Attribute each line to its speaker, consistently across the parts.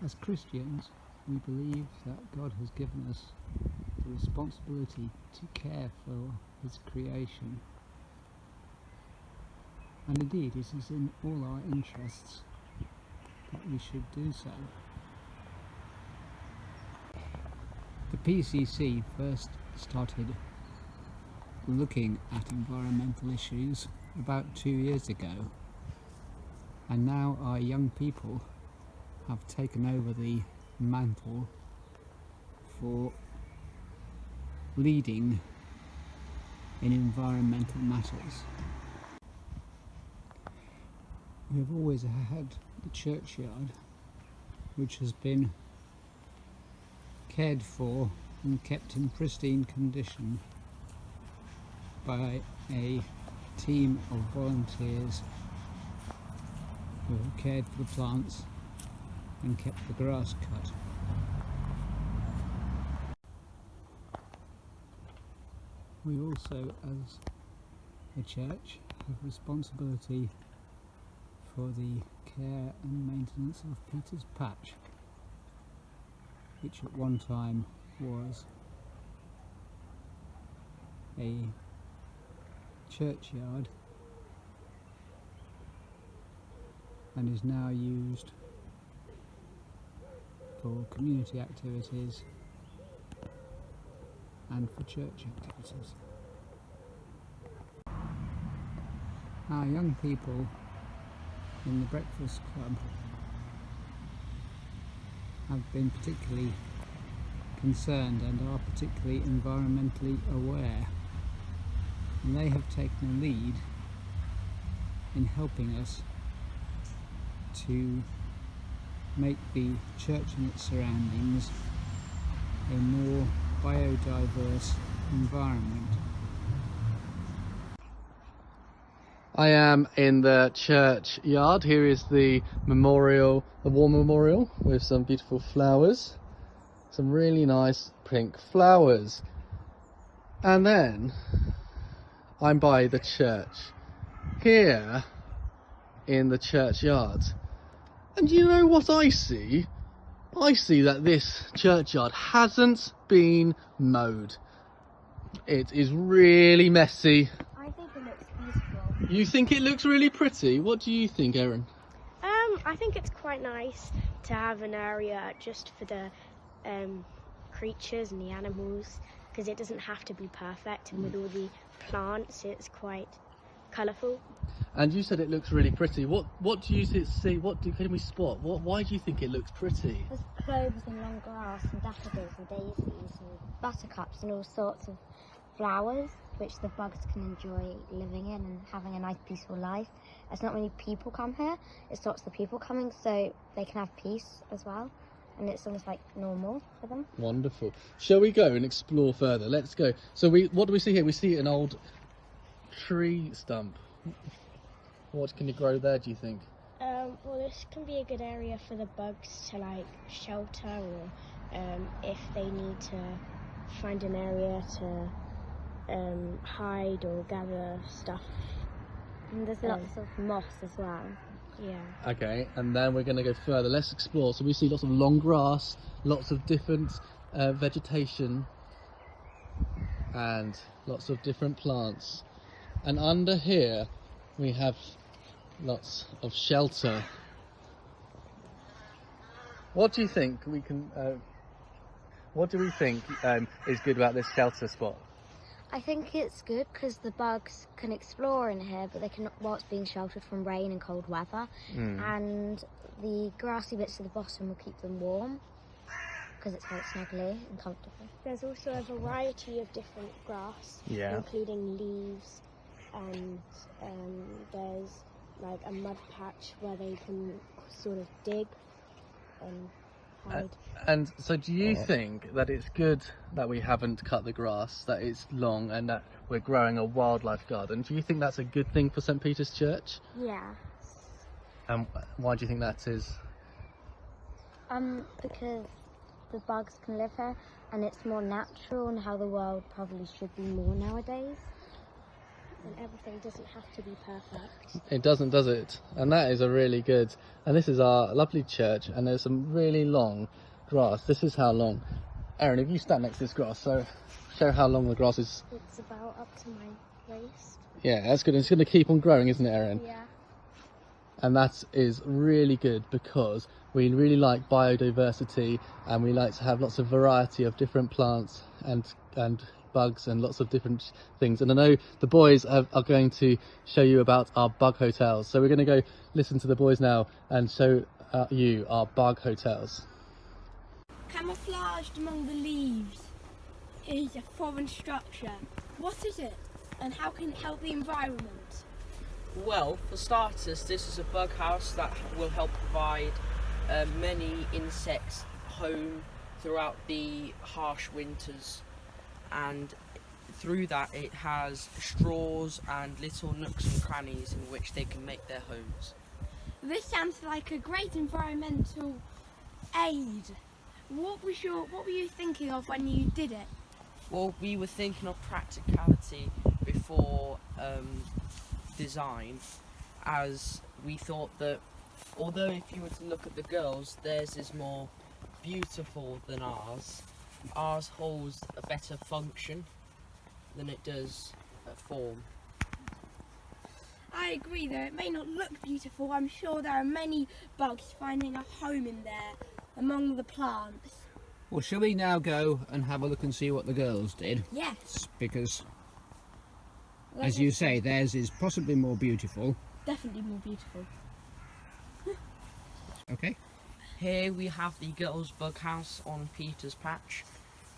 Speaker 1: As Christians, we believe that God has given us the responsibility to care for His creation. And indeed, it is in all our interests that we should do so. The PCC first started looking at environmental issues about 2 years ago, and now our young people have taken over the mantle for leading in environmental matters. We have always had the churchyard, which has been cared for and kept in pristine condition by a team of volunteers who have cared for the plants and kept the grass cut. We also, as a church, have responsibility for the care and maintenance of Peter's Patch, which at one time was a churchyard and is now used for community activities and for church activities. Our young people in the Breakfast Club have been particularly concerned and are particularly environmentally aware, and they have taken a lead in helping us to make the church and its surroundings a more biodiverse environment.
Speaker 2: I am in the churchyard. Here is the memorial, the war memorial, with some beautiful flowers, some really nice pink flowers. And then I'm by the church here in the churchyard. And you know what I see? I see that this churchyard hasn't been mowed. It is really messy.
Speaker 3: I think it looks beautiful.
Speaker 2: You think it looks really pretty? What do you think, Erin?
Speaker 3: I think it's quite nice to have an area just for the creatures and the animals, because it doesn't have to be perfect, and with all the plants it's quite colourful.
Speaker 2: And you said it looks really pretty. What do you see? Can we spot? Why do you think it looks pretty?
Speaker 3: There's cloves and long grass and daffodils and daisies and buttercups and all sorts of flowers which the bugs can enjoy living in and having a nice peaceful life. There's not many people come here. It stops the people coming so they can have peace as well, and it's almost like normal for them.
Speaker 2: Wonderful. Shall we go and explore further? Let's go. So what do we see here? We see an old tree stump. What can you grow there, do you think?
Speaker 3: Well, this can be a good area for the bugs to like shelter, or if they need to find an area to hide or gather stuff. And there's lots of moss as well. Yeah.
Speaker 2: Okay, and then we're going to go further. Let's explore. So we see lots of long grass, lots of different vegetation, and lots of different plants. And under here we have lots of shelter. What do you think we can? What do we think is good about this shelter spot?
Speaker 3: I think it's good because the bugs can explore in here, but they can, whilst being sheltered from rain and cold weather. And the grassy bits at the bottom will keep them warm because it's quite snuggly and comfortable. There's also a variety of different grass, including leaves, and there's like a mud patch where they can sort of dig and hide.
Speaker 2: And so do you think that it's good that we haven't cut the grass, that it's long, and that we're growing a wildlife garden? Do you think that's a good thing for St. Peter's Church?
Speaker 3: Yeah.
Speaker 2: And why do you think that is?
Speaker 3: Because the bugs can live here and it's more natural, and how the world probably should be more nowadays. and everything doesn't have to be perfect.
Speaker 2: It doesn't, does it? And that is a really good. And this is our lovely church, and there's some really long grass. This is how long. Erin, if you stand next to this grass, so show how long the grass is.
Speaker 3: It's about up to my waist.
Speaker 2: Yeah, that's good. It's going to keep on growing, isn't it, Erin?
Speaker 3: Yeah.
Speaker 2: And that is really good because we really like biodiversity, and we like to have lots of variety of different plants and bugs and lots of different things. And I know the boys are going to show you about our bug hotels, so we're going to go listen to the boys now and show you our bug hotels.
Speaker 4: Camouflaged among the leaves is a foreign structure. What is it, and how can it help the environment?
Speaker 5: Well, for starters, this is a bug house that will help provide many insects home throughout the harsh winters, and through that it has straws and little nooks and crannies in which they can make their homes.
Speaker 4: This sounds like a great environmental aid. What were you thinking of when you did it?
Speaker 5: Well, we were thinking of practicality before design, as we thought that although if you were to look at the girls, theirs is more beautiful than ours holds a better function than it does form.
Speaker 4: I agree, though it may not look beautiful. I'm sure there are many bugs finding a home in there among the plants.
Speaker 1: Well, shall we now go and have a look and see what the girls did?
Speaker 4: Yes.
Speaker 1: Because, as you say, theirs is possibly more beautiful.
Speaker 4: Definitely more beautiful.
Speaker 1: Okay.
Speaker 5: Here we have the girls' bug house on Peter's Patch.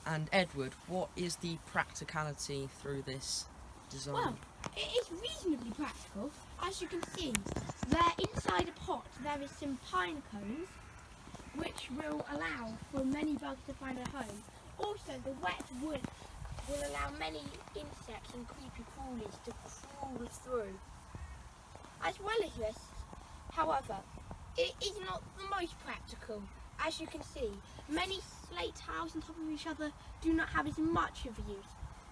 Speaker 5: And Edward, what is the practicality through this design?
Speaker 4: Well, it is reasonably practical. As you can see, there inside a pot there is some pine cones which will allow for many bugs to find a home. Also, the wet wood will allow many insects and creepy crawlies to crawl through. As well as this, however, it is not the most practical. As you can see, many slate tiles on top of each other do not have as much of a use.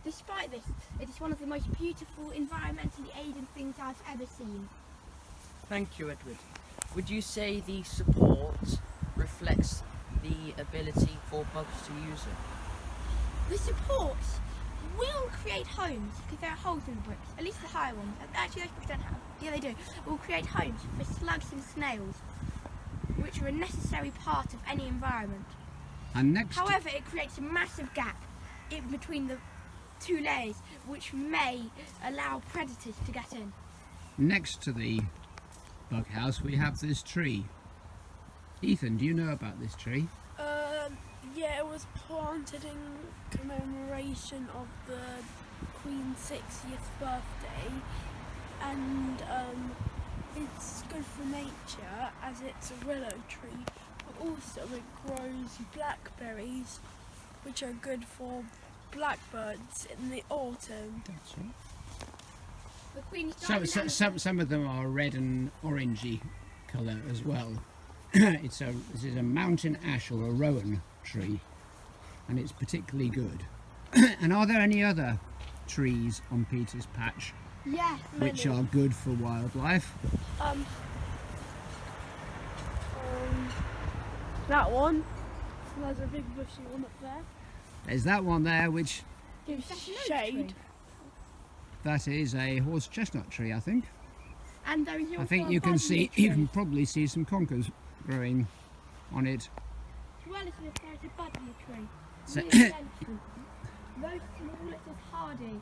Speaker 4: Despite this, it is one of the most beautiful, environmentally aided things I've ever seen.
Speaker 5: Thank you, Edward. Would you say the support reflects the ability for bugs to use it?
Speaker 4: The supports will create homes because there are holes in the bricks, at least the higher ones. Actually, those bricks don't have. Yeah, they do. Will create homes for slugs and snails, which are a necessary part of any environment.
Speaker 1: And next.
Speaker 4: However, it creates a massive gap in between the two layers, which may allow predators to get in.
Speaker 1: Next to the bug house, we have this tree. Ethan, do you know about this tree?
Speaker 6: Yeah, it was planted in commemoration of the Queen's 60th birthday, and it's good for nature as it's a willow tree, but also it grows blackberries, which are good for blackbirds in the autumn.
Speaker 1: That's right.
Speaker 4: The Queen's diamond
Speaker 1: Some of them are red and orangey colour as well. This is a mountain ash or a rowan tree, and it's particularly good. And are there any other trees on Peter's Patch
Speaker 4: yes,
Speaker 1: which are good for wildlife?
Speaker 6: That one. There's a big bushy one up there.
Speaker 1: There's that one there, which
Speaker 6: Gives
Speaker 4: That's an oak
Speaker 6: shade.
Speaker 4: tree.
Speaker 1: that is a horse chestnut tree, I think.
Speaker 4: And there is
Speaker 1: I
Speaker 4: also
Speaker 1: think
Speaker 4: a
Speaker 1: you can
Speaker 4: budding
Speaker 1: see,
Speaker 4: tree.
Speaker 1: you can probably see some conkers growing on it.
Speaker 4: As well as this, there is a budding tree.
Speaker 1: So-
Speaker 4: Really extensive. Those small little hardy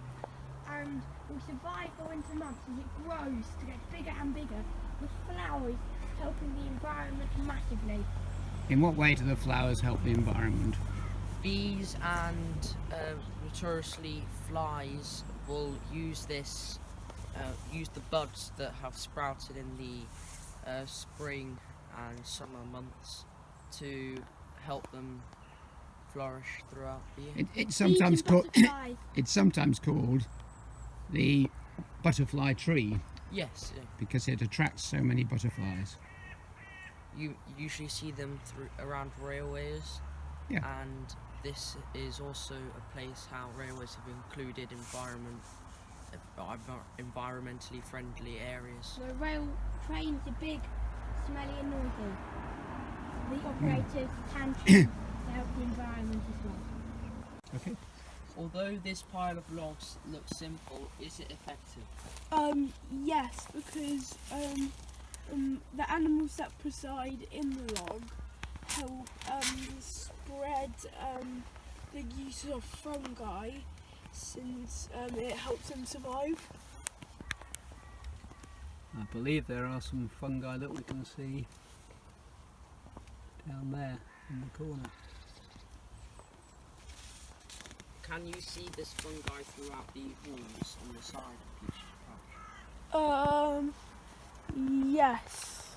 Speaker 4: and will survive the winter months as it grows to get bigger and bigger, with flowers helping the environment massively.
Speaker 1: In what way do the flowers help the environment?
Speaker 5: Bees and notoriously flies will use this, use the buds that have sprouted in the spring and summer months to help them flourish throughout the year.
Speaker 1: It's sometimes
Speaker 4: Bees and
Speaker 1: called
Speaker 4: butterflies.
Speaker 1: it's sometimes called the butterfly tree
Speaker 5: Yes,
Speaker 1: because it attracts so many butterflies.
Speaker 5: you usually see them around railways,
Speaker 1: Yeah.
Speaker 5: and this is also a place how railways have included environmentally friendly areas.
Speaker 4: The rail trains are big, smelly and noisy. The operators can choose to help the environment as well.
Speaker 1: Okay.
Speaker 5: Although this pile of logs looks simple, is it effective?
Speaker 6: Yes, because the animals that preside in the log help spread the use of fungi, since it helps them survive.
Speaker 1: I believe there are some fungi that we can see down there in the corner.
Speaker 5: Can you see this fungi throughout the walls on the side of Peter's Patch?
Speaker 6: Yes.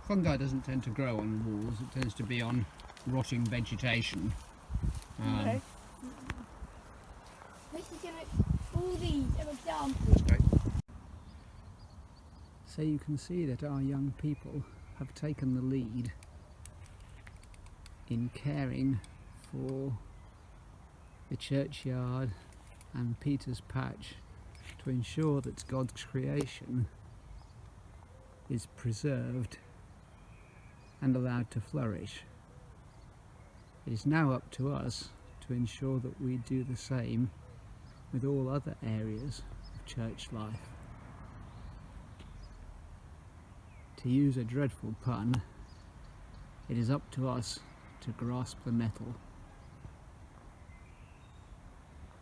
Speaker 1: Fungi doesn't tend to grow on walls, it tends to be on rotting vegetation.
Speaker 6: Okay.
Speaker 4: This is all these are examples.
Speaker 1: So you can see that our young people have taken the lead in caring for the churchyard and Peter's Patch to ensure that God's creation is preserved and allowed to flourish. It is now up to us to ensure that we do the same with all other areas of church life. To use a dreadful pun, it is up to us to grasp the nettle